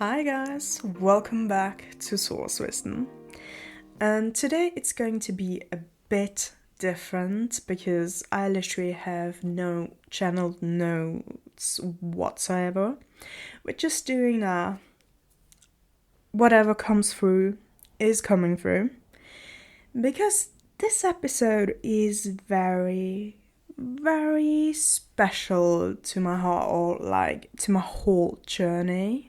Hi guys, welcome back to Source Wisdom. And today it's going to be a bit different because I literally have no channel notes whatsoever. We're just doing whatever comes through is coming through. Because this episode is very, very special to my heart, or like to my whole journey.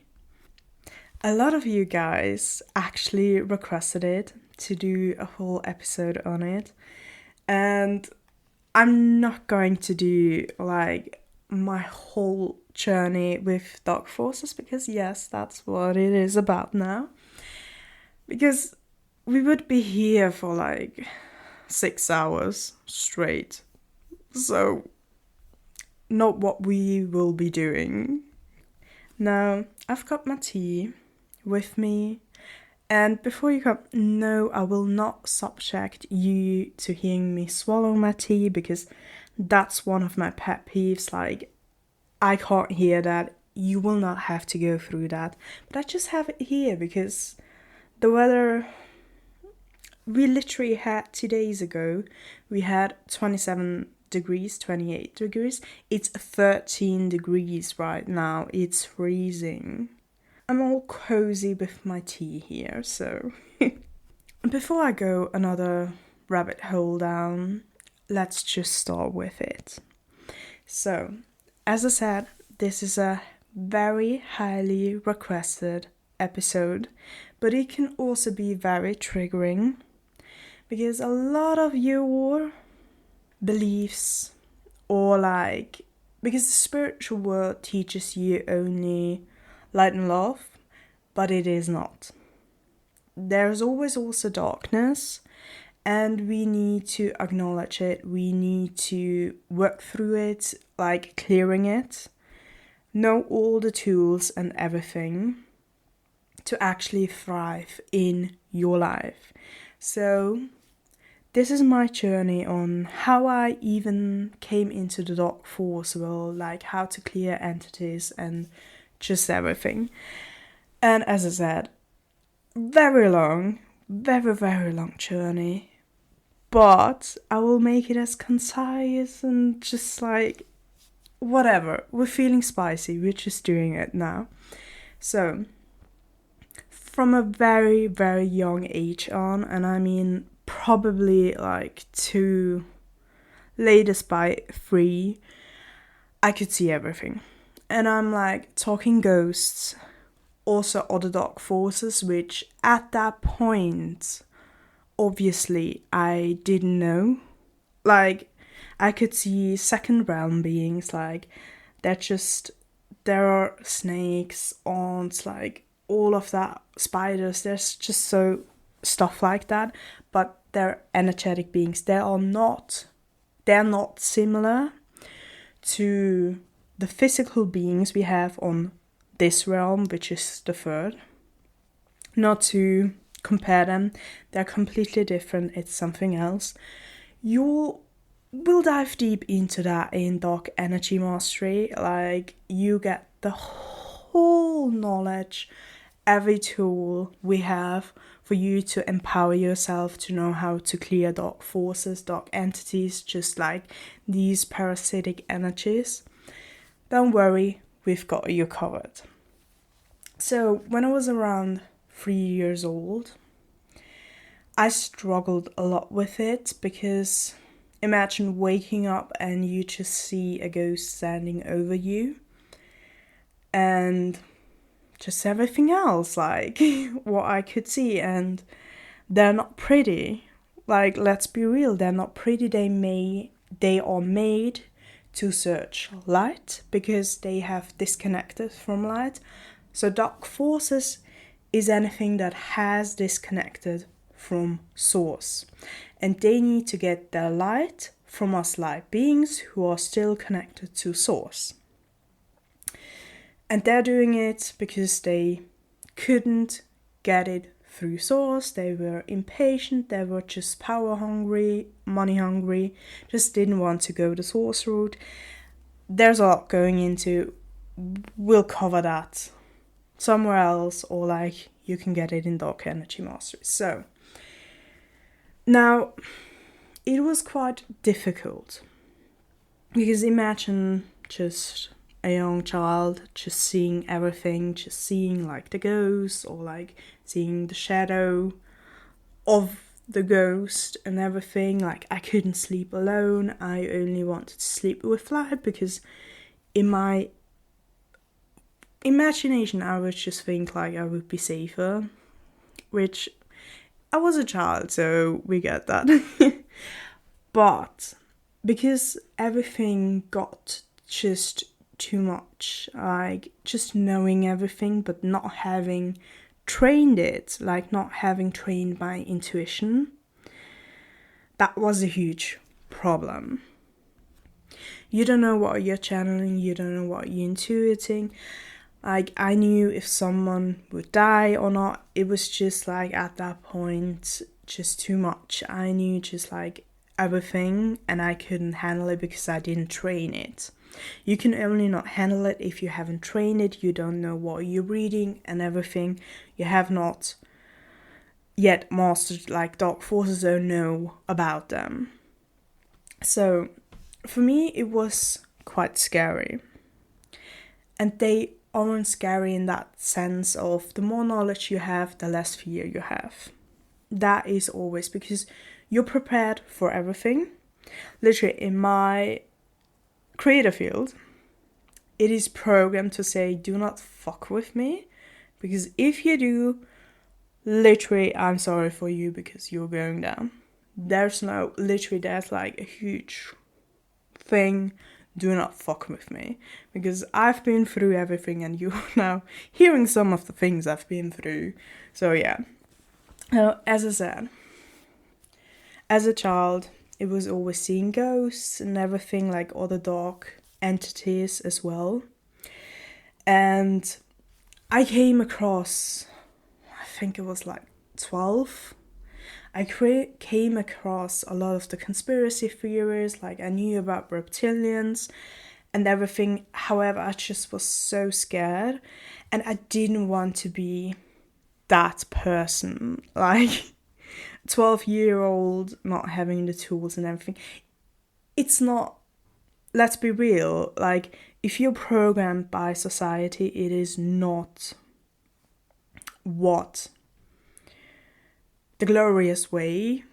A lot of you guys actually requested it to do a whole episode on it, and I'm not going to do like my whole journey with dark forces because yes, that's what it is about now. Because we would be here for like 6 hours straight, so not what we will be doing. Now, I've got my tea with me, and before you come, no, I will not subject you to hearing me swallow my tea because that's one of my pet peeves. Like, I can't hear that. You will not have to go through that, but I just have it here because the weather, we literally had 2 days ago, we had 27 degrees, 28 degrees. It's 13 degrees right now. It's freezing. I'm all cozy with my tea here, so before I go another rabbit hole down, let's just start with it. So, as I said, this is a very highly requested episode, but it can also be very triggering because a lot of your beliefs, or because the spiritual world teaches you only light and love, but it is not. There's always also darkness, and we need to acknowledge it. We need to work through it, like clearing it, know all the tools and everything to actually thrive in your life. So this is my journey on how I even came into the dark force world, like how to clear entities and just everything. And as I said, very long, very, very long journey. But I will make it as concise and just like, whatever. We're feeling spicy, we're just doing it now. So, from a very, very young age on, and I mean probably like to latest by 3, I could see everything. And I'm like talking ghosts, also other dark forces, which at that point, obviously, I didn't know. Like, I could see second realm beings, like, there are snakes, ants, like, all of that, spiders, there's just so stuff like that, but they're energetic beings. They're not similar to the physical beings we have on this realm, which is the third. Not to compare them, they're completely different, it's something else. We'll dive deep into that in Dark Energy Mastery. Like, you get the whole knowledge, every tool we have for you to empower yourself to know how to clear dark forces, dark entities, just like these parasitic energies. Don't worry, we've got you covered. So, when I was around 3 years old, I struggled a lot with it because imagine waking up and you just see a ghost standing over you and just everything else, like what I could see, and they're not pretty. Like, let's be real, they're not pretty. They are made to search light because they have disconnected from light. So dark forces is anything that has disconnected from source, and they need to get their light from us light beings who are still connected to source. And they're doing it because they couldn't get it through source. They were impatient, they were just power hungry, money hungry, just didn't want to go the source route. There's a lot going into, we'll cover that somewhere else, or like you can get it in Dark Energy Mastery. So now it was quite difficult because imagine just a young child just seeing everything, just seeing like the ghost or like seeing the shadow of the ghost and everything. Like I couldn't sleep alone. I only wanted to sleep with light because in my imagination I would just think like I would be safer, which I was a child, so we get that. But because everything got just too much, like just knowing everything but not having trained it, like not having trained my intuition, that was a huge problem. You don't know what you're channeling, you don't know what you're intuiting. Like I knew if someone would die or not. It was just like at that point just too much. I knew just like everything and I couldn't handle it because I didn't train it. You can only not handle it if you haven't trained it. You don't know what you're reading and everything. You have not yet mastered like dark forces or know about them. So for me it was quite scary. And they aren't scary in that sense of the more knowledge you have, the less fear you have. That is always because you're prepared for everything. Literally, in my creator field, it is programmed to say, do not fuck with me. Because if you do, literally, I'm sorry for you because you're going down. There's like a huge thing. Do not fuck with me. Because I've been through everything and you're now hearing some of the things I've been through. So yeah. As I said, as a child, it was always seeing ghosts and everything, like other dark entities as well. And I came across, I think it was like 12. I came across a lot of the conspiracy theories, like I knew about reptilians and everything. However, I just was so scared and I didn't want to be that person. Like 12-year-old not having the tools and everything. It's not, let's be real, like if you're programmed by society, it is not what the glorious way,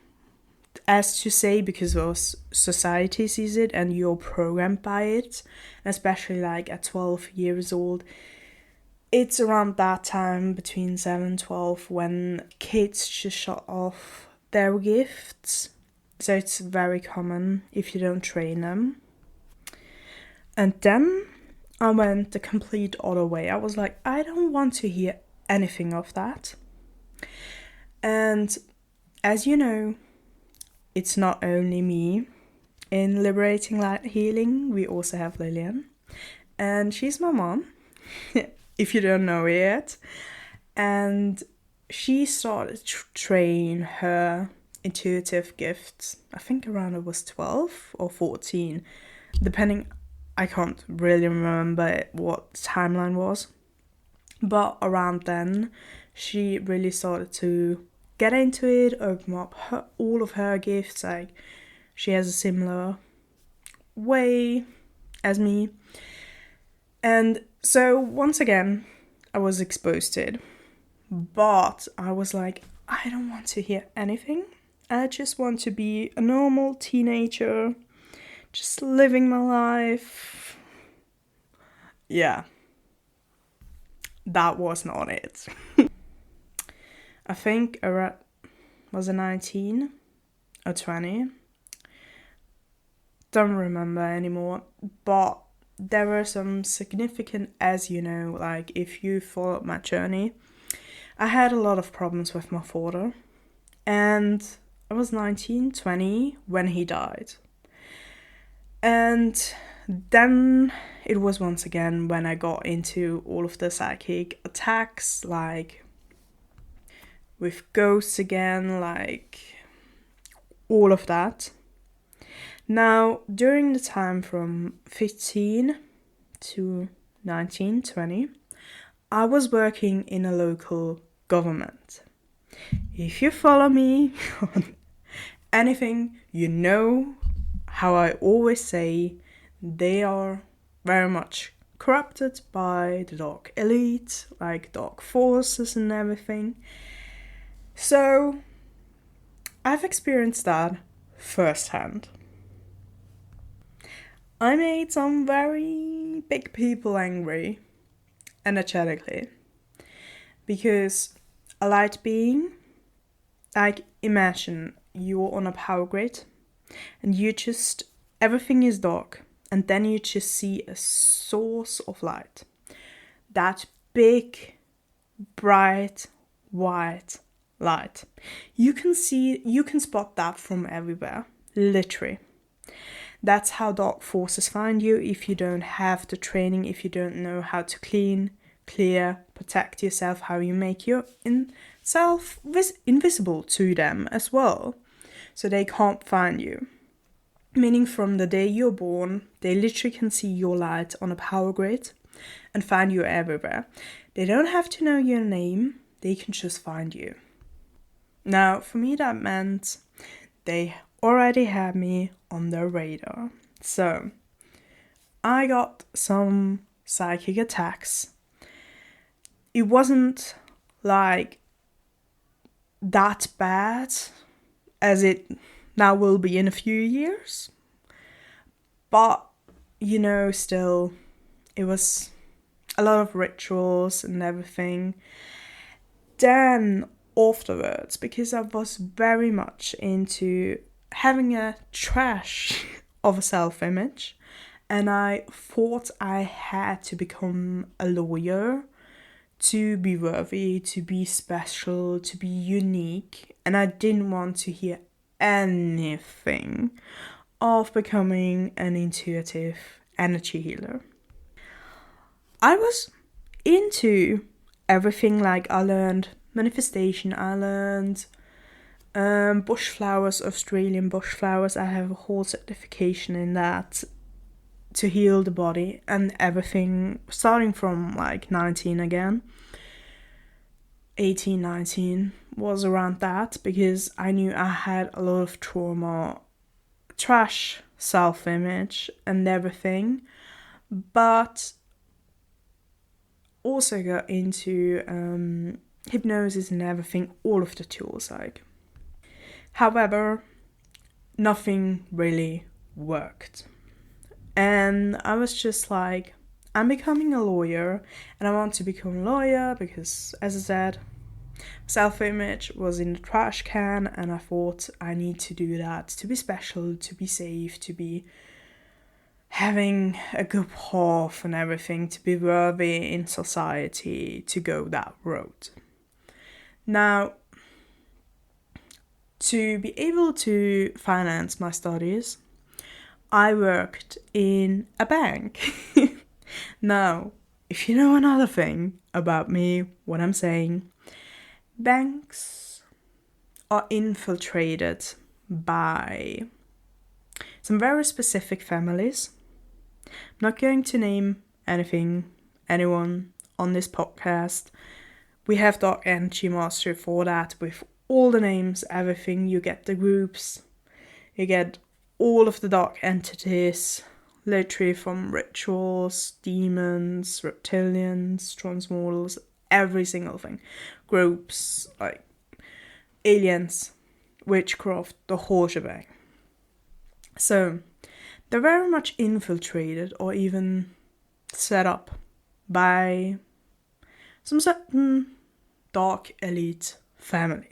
as to say, because our society sees it and you're programmed by it, especially like at 12 years old. It's around that time, between 7 and 12, when kids just shut off their gifts. So it's very common if you don't train them. And then I went the complete other way. I was like, I don't want to hear anything of that. And as you know, it's not only me. In Liberating Light Healing, we also have Lillian. And she's my mom, if you don't know yet. And she started to train her intuitive gifts, I think around I was 12 or 14, depending, I can't really remember what the timeline was. But around then, she really started to get into it, open up all of her gifts. Like, she has a similar way as me. And so, once again, I was exposed to it. But I was like, I don't want to hear anything. I just want to be a normal teenager, just living my life. Yeah. That was not it. I think was it 19 or 20? Don't remember anymore. But there were some significant, as you know, like if you followed my journey, I had a lot of problems with my father. And I was 19, 20 when he died. And then it was once again when I got into all of the psychic attacks, like with ghosts again, like all of that. Now, during the time from 15 to 19, 20, I was working in a local government. If you follow me on anything, you know how I always say they are very much corrupted by the dark elite, like dark forces and everything. So I've experienced that firsthand. I made some very big people angry, energetically, because a light being, like imagine you're on a power grid and everything is dark, and then you just see a source of light. That big, bright, white light. You can spot that from everywhere, literally. That's how dark forces find you if you don't have the training, if you don't know how to clean, clear, protect yourself, how you make yourself invisible to them as well. So they can't find you. Meaning from the day you're born, they literally can see your light on a power grid and find you everywhere. They don't have to know your name, they can just find you. Now, for me that meant they already had me on their radar. So, I got some psychic attacks. It wasn't like that bad as it now will be in a few years. But, still, it was a lot of rituals and everything. Then, afterwards, because I was very much into having a trash of a self-image, and I thought I had to become a lawyer to be worthy, to be special, to be unique, and I didn't want to hear anything of becoming an intuitive energy healer. I was into everything, like I learned manifestation, I learned bush flowers, Australian bush flowers. I have a whole certification in that to heal the body and everything, starting from like 19 again. 18, 19 was around that, because I knew I had a lot of trauma, trash self-image and everything, but also got into hypnosis and everything, all of the tools like. However, nothing really worked. And I was just like, I'm becoming a lawyer, and I want to become a lawyer because, as I said, self-image was in the trash can, and I thought I need to do that to be special, to be safe, to be having a good path and everything, to be worthy in society, to go that road. Now, to be able to finance my studies, I worked in a bank. Now, if you know another thing about me, what I'm saying, banks are infiltrated by some very specific families. I'm not going to name anyone on this podcast. We have Dark Energy Mastery for that, with all the names, everything. You get the groups, you get all of the dark entities, literally from rituals, demons, reptilians, transmortals, every single thing. Groups, like aliens, witchcraft, the whole shebang. So, they're very much infiltrated or even set up by some certain dark elite family.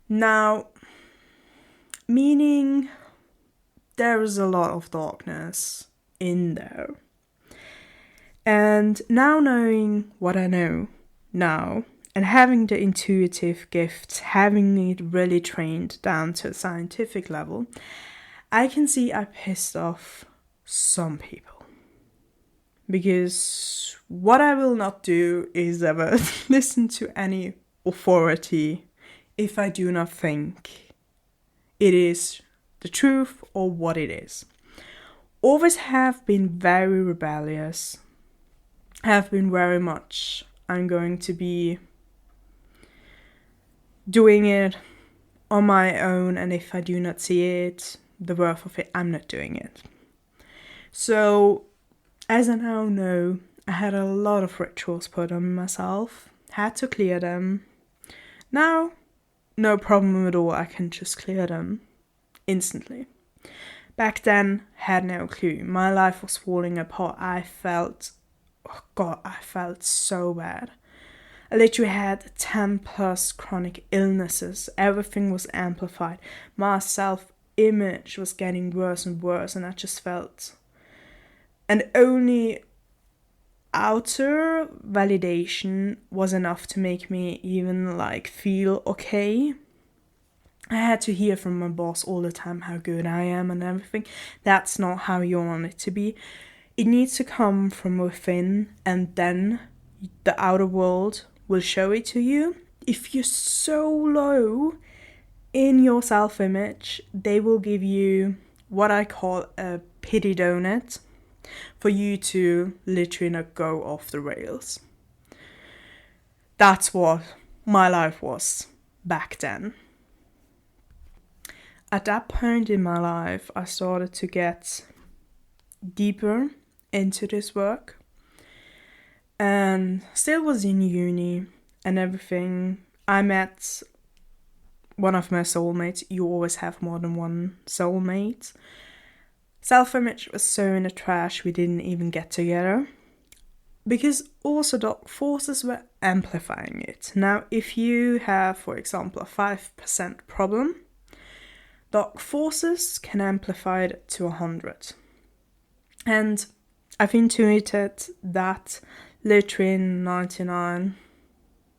Now, meaning there is a lot of darkness in there. And now knowing what I know now, and having the intuitive gifts, having it really trained down to a scientific level, I can see I pissed off some people. Because what I will not do is ever listen to any authority if I do not think it is the truth or what it is. Always have been very rebellious have been very much, I'm going to be doing it on my own, and if I do not see it, the worth of it, I'm not doing it. So, as I now know, I had a lot of rituals put on myself, had to clear them. Now, no problem at all, I can just clear them instantly. Back then, had no clue. My life was falling apart. I felt so bad. I literally had 10 plus chronic illnesses. Everything was amplified. My self-image was getting worse and worse, and I just felt... And only outer validation was enough to make me even feel okay. I had to hear from my boss all the time how good I am and everything. That's not how you want it to be. It needs to come from within, and then the outer world will show it to you. If you're so low in your self-image, they will give you what I call a pity donut for you to literally not go off the rails. That's what my life was back then. At that point in my life, I started to get deeper into this work, and still was in uni and everything. I met one of my soulmates. You always have more than one soulmate. Self-image was so in the trash we didn't even get together, because also dark forces were amplifying it. Now, if you have, for example, a 5% problem, dark forces can amplify it to 100. And I've intuited that literally 99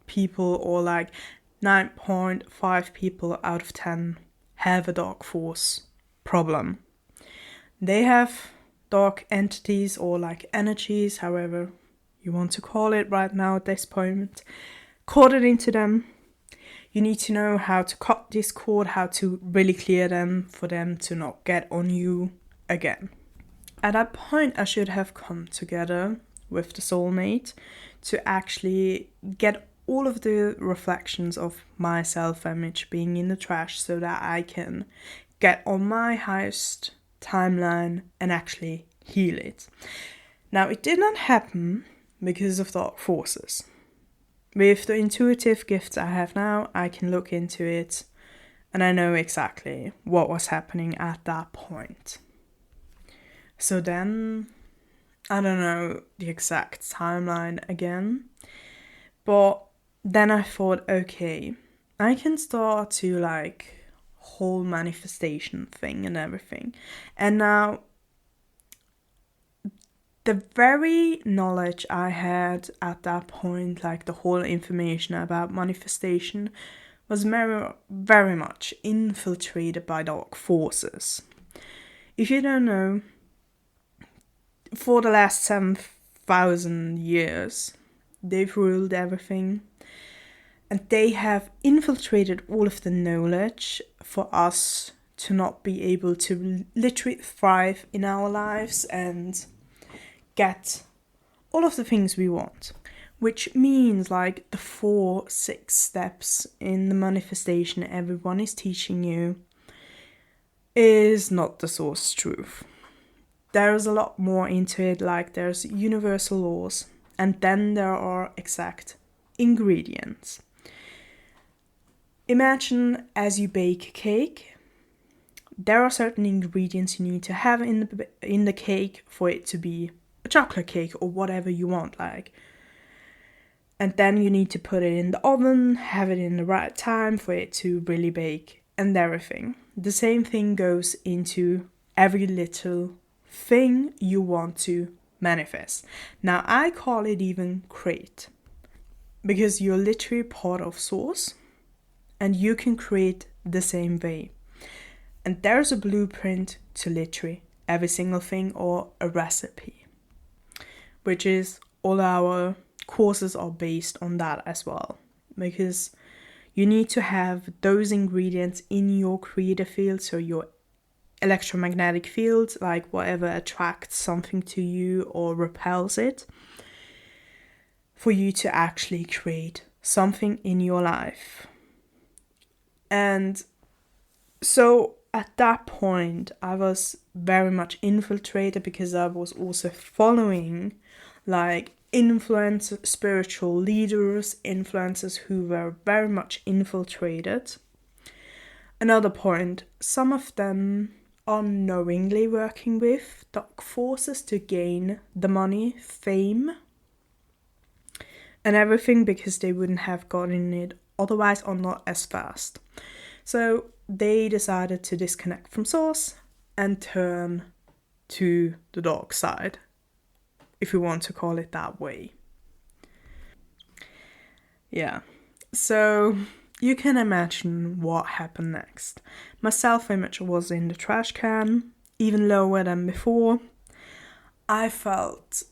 people, or 9.5 people out of 10 have a dark force problem. They have dark entities or energies, however you want to call it right now at this point, corded into them. You need to know how to cut this cord, how to really clear them for them to not get on you again. At that point, I should have come together with the soulmate to actually get all of the reflections of my self-image being in the trash so that I can get on my highest timeline and actually heal it. Now, it did not happen because of dark forces. With the intuitive gifts I have now, I can look into it and I know exactly what was happening at that point. So then, I don't know the exact timeline again, but then I thought, okay, I can start to whole manifestation thing and everything. And now, the very knowledge I had at that point, the whole information about manifestation, was very, very much infiltrated by dark forces. If you don't know, for the last 7,000 years, they've ruled everything. And they have infiltrated all of the knowledge for us to not be able to literally thrive in our lives and get all of the things we want. Which means the 4-6 steps in the manifestation everyone is teaching you is not the source truth. There's a lot more into it, there's universal laws, and then there are exact ingredients. Imagine as you bake a cake, there are certain ingredients you need to have in the cake for it to be a chocolate cake or whatever you want, And then you need to put it in the oven, have it in the right time for it to really bake and everything. The same thing goes into every little thing you want to manifest. Now, I call it even create, because you're literally part of source and you can create the same way. And there's a blueprint to literally every single thing, or a recipe, which is all our courses are based on that as well, because you need to have those ingredients in your creative field, so your electromagnetic field, whatever attracts something to you or repels it, for you to actually create something in your life. And so at that point, I was very much infiltrated because I was also following like influencers, spiritual leaders, influencers who were very much infiltrated. Another point, some of them are knowingly working with dark forces to gain the money, fame, and everything because they wouldn't have gotten it otherwise or not as fast. So they decided to disconnect from source and turn to the dark side, if you want to call it that way. Yeah, so you can imagine what happened next. My self-image was in the trash can, even lower than before. I felt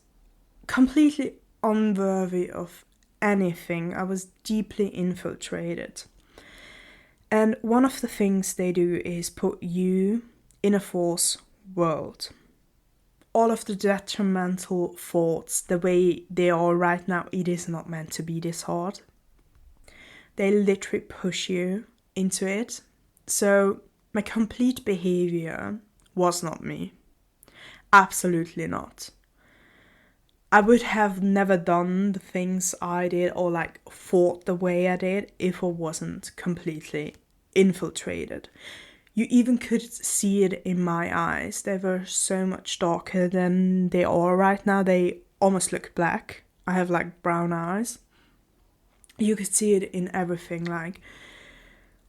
completely unworthy of anything. I was deeply infiltrated. And one of the things they do is put you in a false world. All of the detrimental thoughts, the way they are right now, it is not meant to be this hard. They literally push you into it. So my complete behavior was not me. Absolutely not. I would have never done the things I did or like thought the way I did if I wasn't completely infiltrated. You even could see it in my eyes. They were so much darker than they are right now. They almost look black. I have like brown eyes. You could see it in everything. Like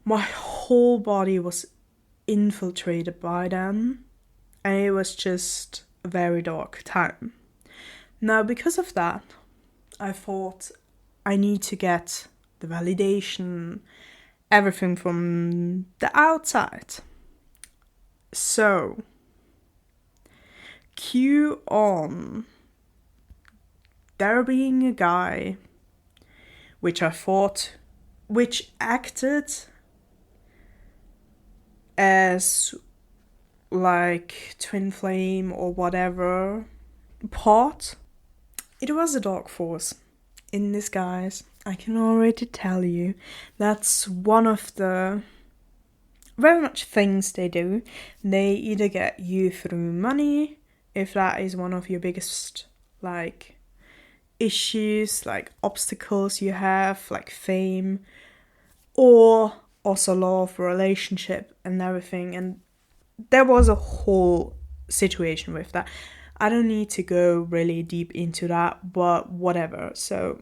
my whole body was infiltrated by them. And it was just a very dark time. Now, because of that, I thought I need to get the validation, everything from the outside. So, cue on there being a guy which acted as like twin flame or whatever part. It was a dark force in disguise. I can already tell you that's one of the very much things they do. They either get you through money, if that is one of your biggest like issues, like obstacles you have, like fame, or also love, relationship and everything. And there was a whole situation with that. I don't need to go really deep into that, but whatever. So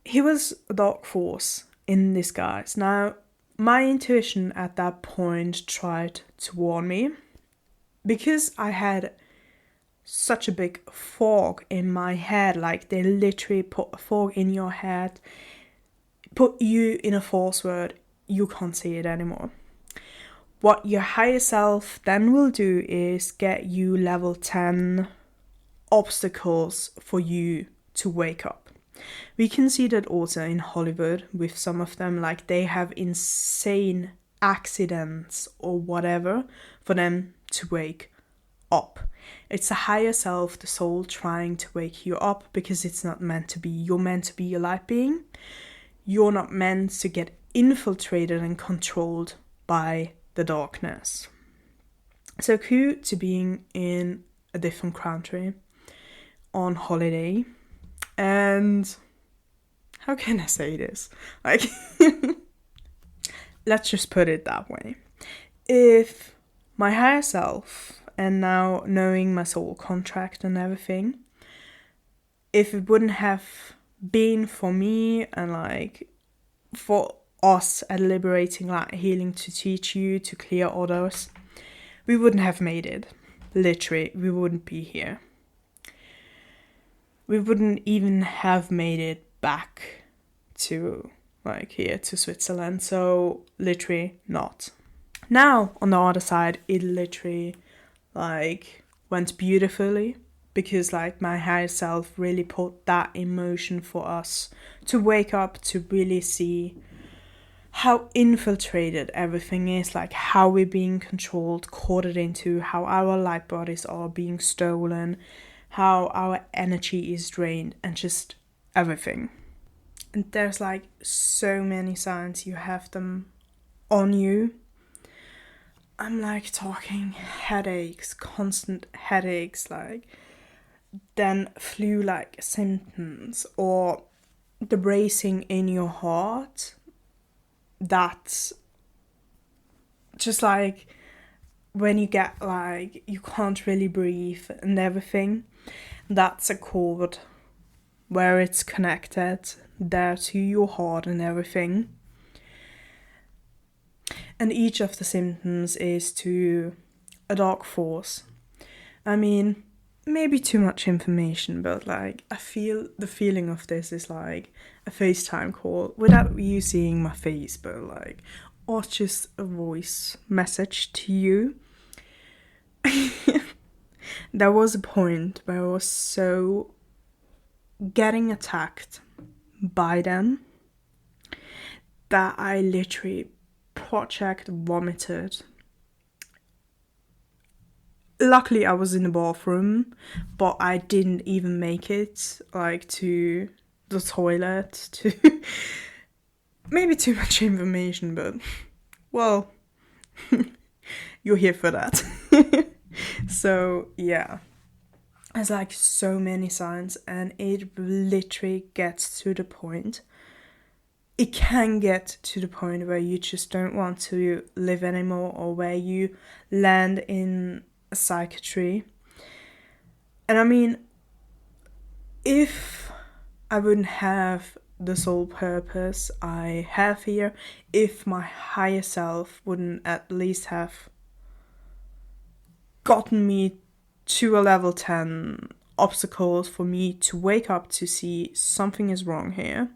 he was a dark force in disguise. Now, my intuition at that point tried to warn me because I had such a big fog in my head. Like they literally put a fog in your head, put you in a false world. You can't see it anymore. What your higher self then will do is get you level 10 obstacles for you to wake up. We can see that also in Hollywood with some of them, like they have insane accidents or whatever for them to wake up. It's a higher self, the soul, trying to wake you up because it's not meant to be. You're meant to be a light being. You're not meant to get infiltrated and controlled by the darkness. So cue to being in a different country on holiday, and how can I say this? Like, let's just put it that way. If my higher self, and now knowing my soul contract and everything, if it wouldn't have been for me and like for us at Liberating Light Healing to teach you to clear others, we wouldn't have made it. Literally, we wouldn't be here. We wouldn't even have made it back to like here to Switzerland. So literally not. Now on the other side, it literally like went beautifully because like my higher self really put that in motion for us to wake up, to really see how infiltrated everything is, like how we're being controlled, caught into, how our light bodies are being stolen, how our energy is drained, and just everything. And there's like so many signs you have them on you. I'm like talking headaches, constant headaches, like then flu-like symptoms, or the racing in your heart. That's just like when you get like you can't really breathe and everything. That's a cord where it's connected there to your heart and everything. And each of the symptoms is to a dark force. I mean, maybe too much information, but like I feel the feeling of this is like a FaceTime call without you seeing my face, but like, or just a voice message to you. There was a point where I was so getting attacked by them that I literally project vomited. Luckily I was in the bathroom, but I didn't even make it like to the toilet. To maybe too much information, but well, you're here for that. So yeah, there's like so many signs, and it literally gets to the point. It can get to the point where you just don't want to live anymore, or where you land in psychiatry. And I mean, if I wouldn't have the sole purpose I have here, if my higher self wouldn't at least have gotten me to a level 10 obstacles for me to wake up to see something is wrong here,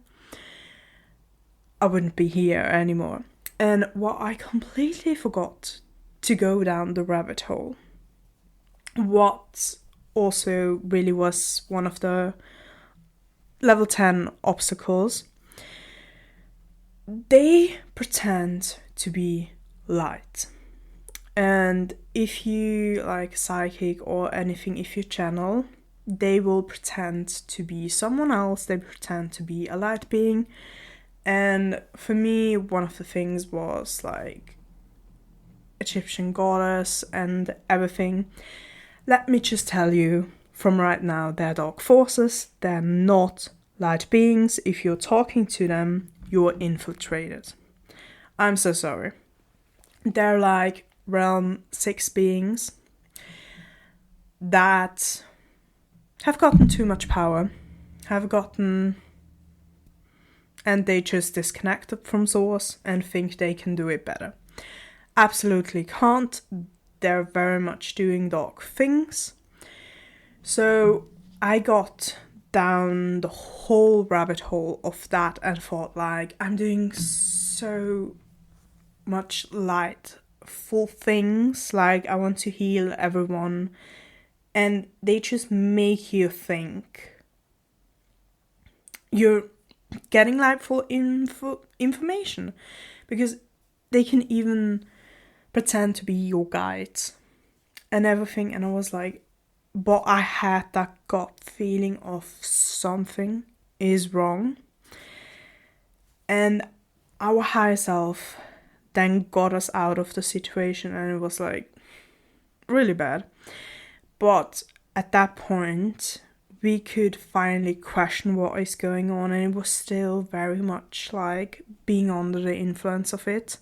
I wouldn't be here anymore. And what I completely forgot to go down the rabbit hole, what also really was one of the level 10 obstacles, they pretend to be light. And if you like psychic or anything, if you channel, they will pretend to be someone else. They pretend to be a light being. And for me, one of the things was like Egyptian goddess and everything. Let me just tell you from right now, they're dark forces. They're not light beings. If you're talking to them, you're infiltrated. I'm so sorry. They're like realm 6 beings that have gotten too much power, and they just disconnected from source and think they can do it better. Absolutely can't. They're very much doing dark things. So I got down the whole rabbit hole of that and thought like, I'm doing so much lightful things, like I want to heal everyone, and they just make you think you're getting lightful information, because they can even pretend to be your guides and everything. And I was like, but I had that gut feeling of something is wrong. And our higher self then got us out of the situation, and it was like really bad. But at that point, we could finally question what is going on, and it was still very much like being under the influence of it.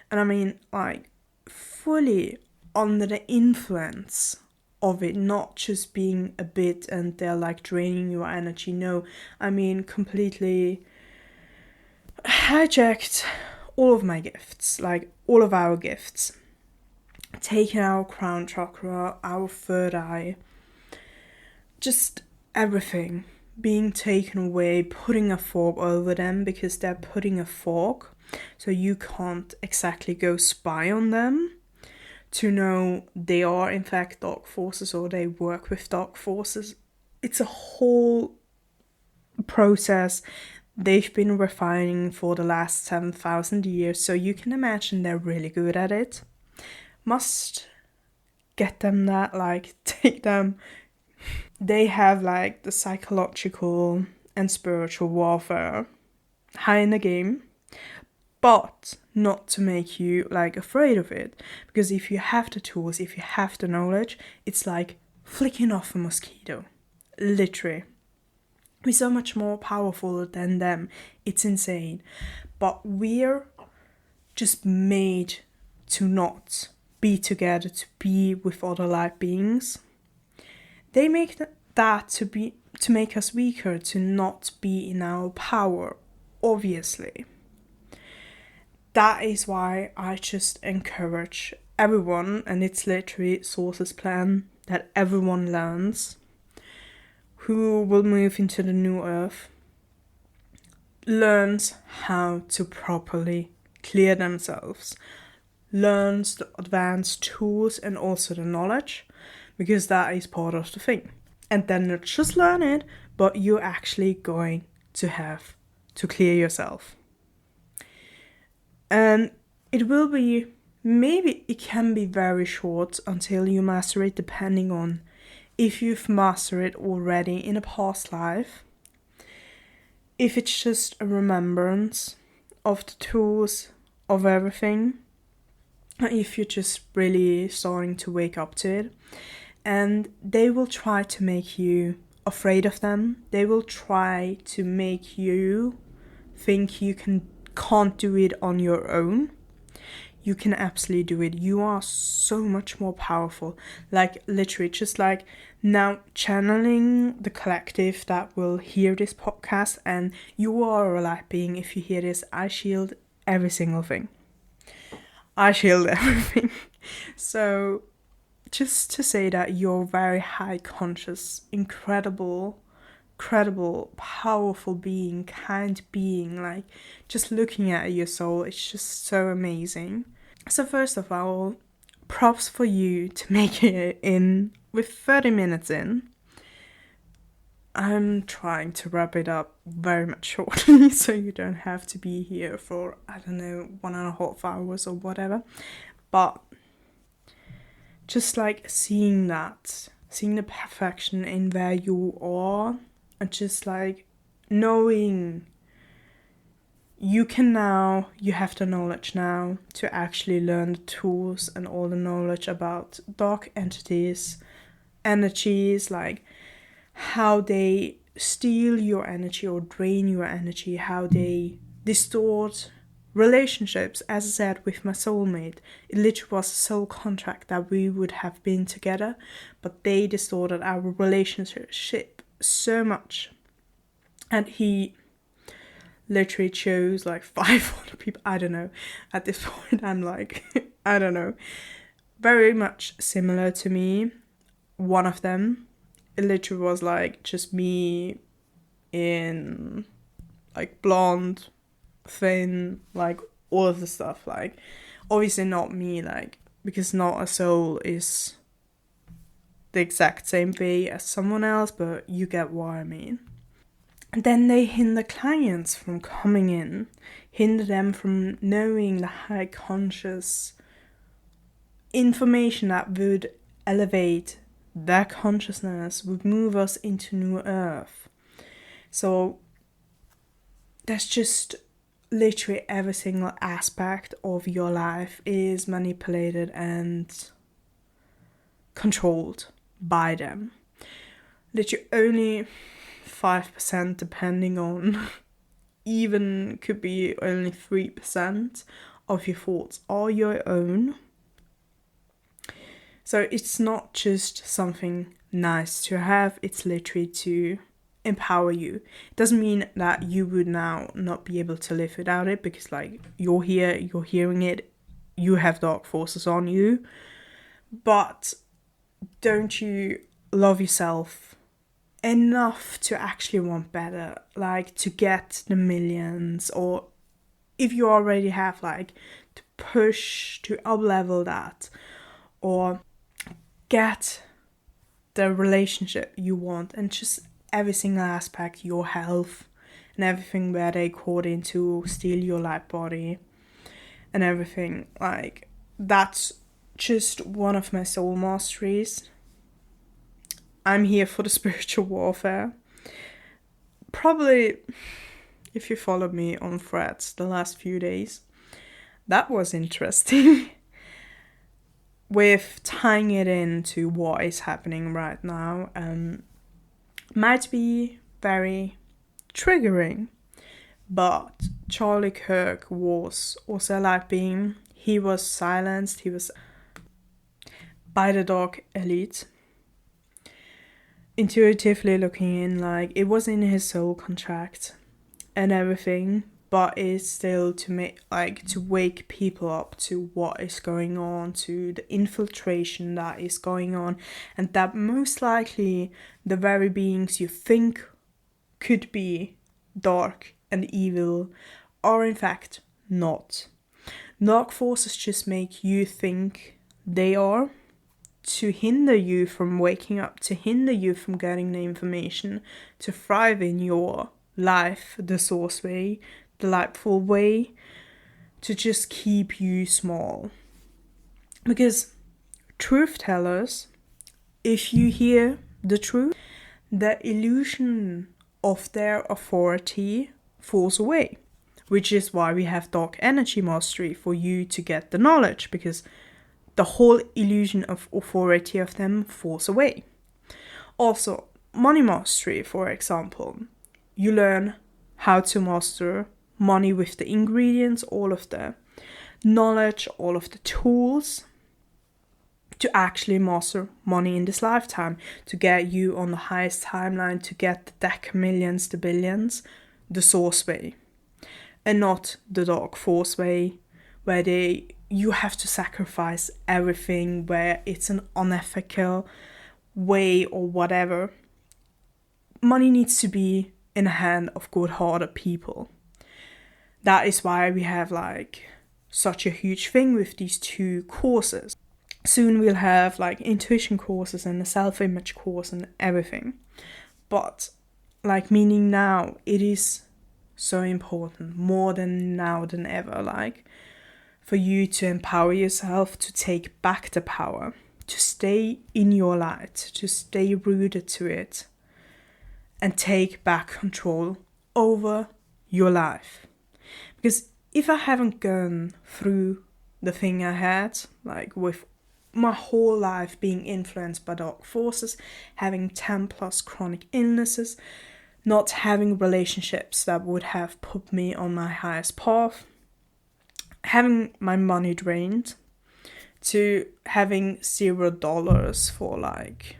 And I mean, like, fully under the influence of it, not just being a bit and they're like draining your energy. No, I mean, completely hijacked all of my gifts, like all of our gifts. Taking our crown chakra, our third eye, just everything being taken away, putting a fog over them, because they're putting a fog, so you can't exactly go spy on them to know they are in fact dark forces or they work with dark forces. It's a whole process they've been refining for the last 7,000 years, so you can imagine they're really good at it. Must get them that, like, take them They have like the psychological and spiritual warfare high in the game, but not to make you like afraid of it. Because if you have the tools, if you have the knowledge, it's like flicking off a mosquito. Literally. We're so much more powerful than them. It's insane. But we're just made to not be together, to be with other light beings. They make that to make us weaker, to not be in our power, obviously. That is why I just encourage everyone, and it's literally Source's plan, that everyone learns who will move into the new earth, learns how to properly clear themselves, learns the advanced tools and also the knowledge, because that is part of the thing. And then not just learn it, but you're actually going to have to clear yourself. And it will be, maybe it can be very short until you master it, depending on if you've mastered it already in a past life. If it's just a remembrance of the tools, of everything. If you're just really starting to wake up to it. And they will try to make you afraid of them. They will try to make you think you can't do it on your own. You can absolutely do it. You are so much more powerful. Like literally, just like now channeling the collective that will hear this podcast, and you are a light being. If you hear this, I shield every single thing. I shield everything. So just to say that you're very high conscious, incredible, powerful being, kind being, like just looking at your soul, it's just so amazing. So first of all, props for you to make it in with 30 minutes in. I'm trying to wrap it up very much shortly, so you don't have to be here for, 1.5 hours or whatever. But just like seeing the perfection in where you are, and just like knowing you have the knowledge now to actually learn the tools and all the knowledge about dark entities, energies, like how they steal your energy or drain your energy, how they distort relationships. As I said, with my soulmate, it literally was a soul contract that we would have been together, but they distorted our relationship so much. And he literally chose like 5 other people. I don't know. At this point, I'm like, I don't know. Very much similar to me. One of them, it literally was like just me in like blonde, thin, like all of the stuff. Like obviously not me, like, because not a soul is the exact same way as someone else, but you get what I mean. And then they hinder clients from coming in, hinder them from knowing the high conscious information that would elevate their consciousness, would move us into new earth. So that's just literally every single aspect of your life is manipulated and controlled by them. Literally only 5%, depending on, even could be only 3% of your thoughts are your own. So it's not just something nice to have, it's literally to empower you. It doesn't mean that you would now not be able to live without it, because like you're here, you're hearing it, you have dark forces on you. But don't you love yourself enough to actually want better, like to get the millions, or if you already have, like to push to up level that, or get the relationship you want, and just every single aspect, your health and everything where they caught in to steal your light body and everything. Like that's just one of my soul masteries. I'm here for the spiritual warfare. Probably, if you followed me on threads the last few days, that was interesting. With tying it into what is happening right now, might be very triggering. But Charlie Kirk was also a live being. He was silenced. He was by the dark elite. Intuitively looking in, like, it was in his soul contract and everything, but it's still to make, like, to wake people up to what is going on, to the infiltration that is going on, and that most likely the very beings you think could be dark and evil are in fact not. Dark forces just make you think they are, to hinder you from waking up, to hinder you from getting the information, to thrive in your life, the source way, the lightful way, to just keep you small. Because truth tellers, if you hear the truth, the illusion of their authority falls away. Which is why we have dark energy mastery, for you to get the knowledge, because the whole illusion of authority of them falls away. Also, money mastery, for example. You learn how to master money with the ingredients, all of the knowledge, all of the tools to actually master money in this lifetime, to get you on the highest timeline, to get the deca millions to billions, the source way, and not the dark force way, where you have to sacrifice everything, where it's an unethical way or whatever. Money needs to be in the hand of good-hearted people. That is why we have like such a huge thing with these two courses. Soon we'll have like intuition courses and the self-image course and everything. But like, meaning now it is so important, more than now than ever, like, for you to empower yourself, to take back the power, to stay in your light, to stay rooted to it, and take back control over your life. Because if I haven't gone through the thing I had, like with my whole life being influenced by dark forces, having 10 plus chronic illnesses, not having relationships that would have put me on my highest path, having my money drained, to having $0 for like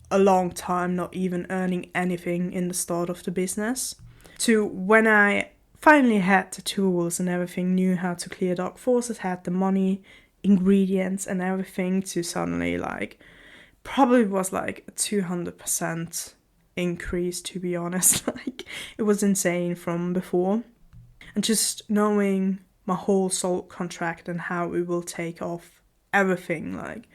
a long time, not even earning anything in the start of the business, to when I finally had the tools and everything, knew how to clear dark forces, had the money, ingredients and everything, to suddenly like, probably was like a 200% increase, to be honest. Like, it was insane from before. And just knowing my whole soul contract and how it will take off everything, like,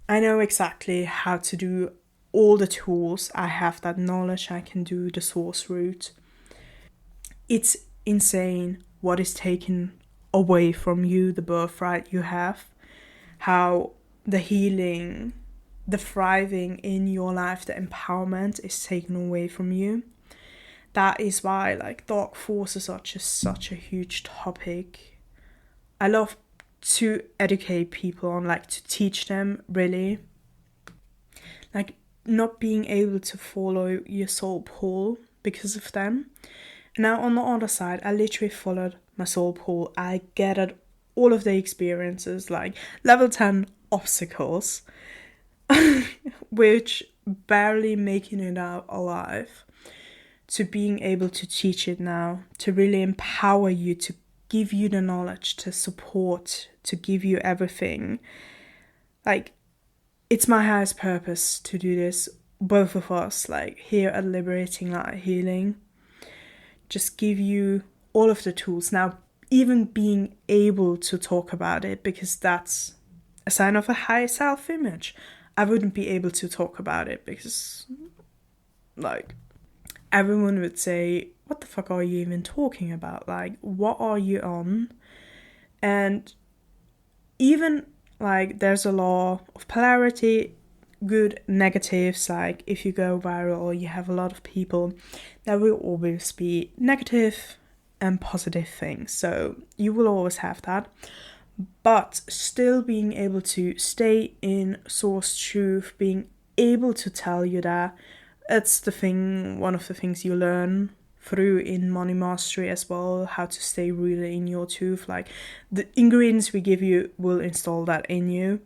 I know exactly how to do all the tools. I have that knowledge. I can do the source route. It's insane what is taken away from you, the birthright you have, how the healing, the thriving in your life, the empowerment is taken away from you. That is why like dark forces are just such a huge topic. I love to educate people on, like, to teach them, really, like, not being able to follow your soul pull because of them. Now on the other side, I literally followed my soul pull. I gathered all of the experiences, like level 10 obstacles, which barely making it out alive, to being able to teach it now, to really empower you, to give you the knowledge, to support, to give you everything. Like, it's my highest purpose to do this, both of us, like, here at Liberating Light Healing. Just give you all of the tools. Now, even being able to talk about it, because that's a sign of a high self-image. I wouldn't be able to talk about it because, like, everyone would say, what the fuck are you even talking about? Like, what are you on? And even, like, there's a law of polarity. good negatives, like if you go viral or you have a lot of people, there will always be negative and positive things. So you will always have that. But still being able to stay in source truth, being able to tell you that, it's one of the things you learn through in money mastery as well, how to stay really in your truth. Like the ingredients we give you will install that in you.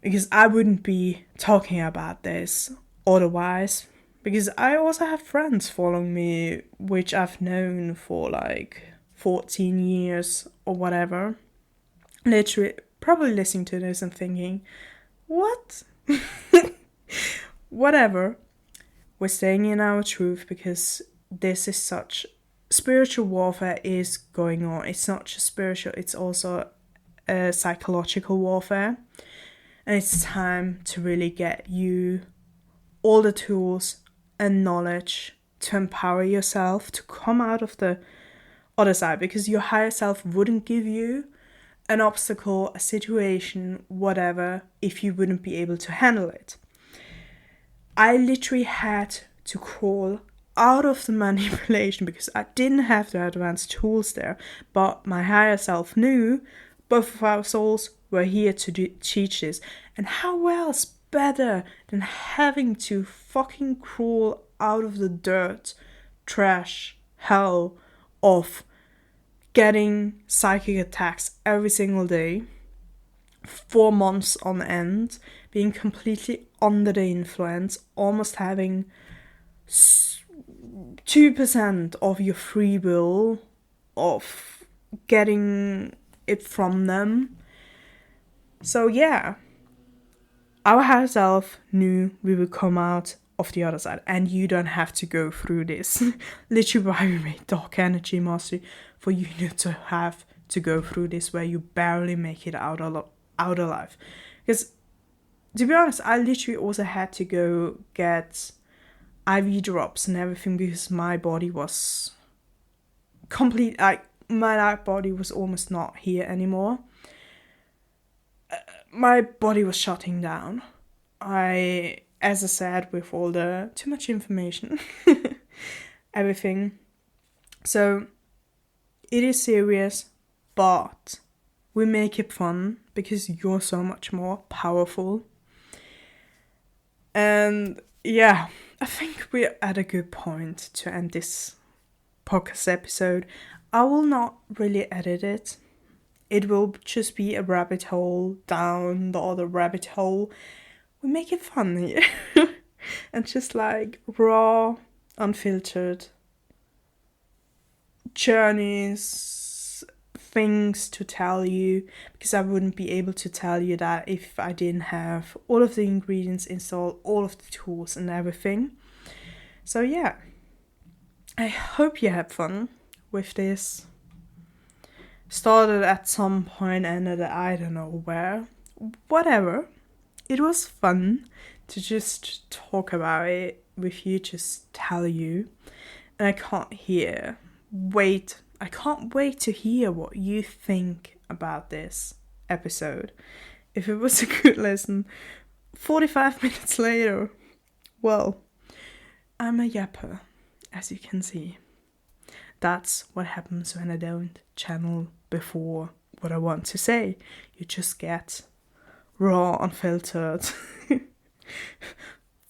Because I wouldn't be talking about this otherwise. Because I also have friends following me, which I've known for like 14 years or whatever. Literally, probably listening to this and thinking, what? Whatever. We're staying in our truth because this is such... Spiritual warfare is going on. It's not just spiritual, it's also a psychological warfare. And it's time to really get you all the tools and knowledge to empower yourself to come out of the other side, because your higher self wouldn't give you an obstacle, a situation, whatever, if you wouldn't be able to handle it. I literally had to crawl out of the manipulation because I didn't have the advanced tools there, but my higher self knew both of our souls were here to teach this. And how else better than having to fucking crawl out of the dirt, trash, hell of getting psychic attacks every single day, 4 months on end, being completely under the influence, almost having 2% of your free will of getting it from them. So yeah, our higher self knew we would come out of the other side, and you don't have to go through this. Literally why we made Dark Energy Mastery, for you not to have to go through this where you barely make it out alive. Because to be honest, I literally also had to go get IV drops and everything because my body was complete, like my body was almost not here anymore. My body was shutting down. As I said, with all the too much information, everything. So it is serious, but we make it fun because you're so much more powerful. And yeah, I think we're at a good point to end this podcast episode. I will not really edit it. It will just be a rabbit hole down the other rabbit hole. We make it fun here. And just like raw, unfiltered journeys, things to tell you. Because I wouldn't be able to tell you that if I didn't have all of the ingredients installed, all of the tools and everything. So yeah, I hope you had fun with this. Started at some point, ended at I don't know where. Whatever. It was fun to just talk about it with you, just tell you. And I can't wait to hear what you think about this episode. If it was a good listen, 45 minutes later, well, I'm a yapper, as you can see. That's what happens when I don't channel before what I want to say. You just get raw, unfiltered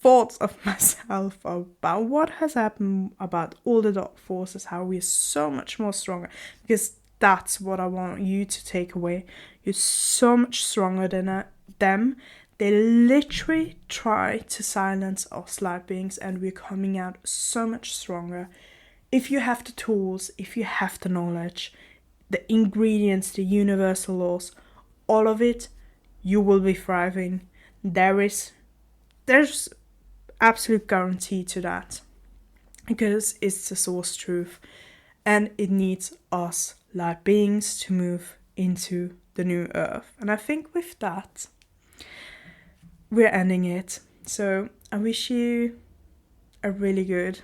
thoughts of myself about what has happened, about all the dark forces, how we're so much more stronger. Because that's what I want you to take away. You're so much stronger than them. They literally try to silence us light beings, and we're coming out so much stronger. If you have the tools, if you have the knowledge, the ingredients, the universal laws, all of it, you will be thriving. There's absolute guarantee to that. Because it's the source truth. And it needs us light beings to move into the new earth. And I think with that, we're ending it. So I wish you a really good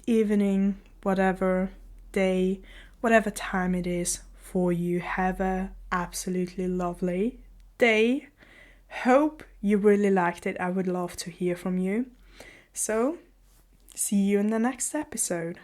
evening, whatever day, whatever time it is for you. Have a absolutely lovely day. Hope you really liked it. I would love to hear from you. So, see you in the next episode.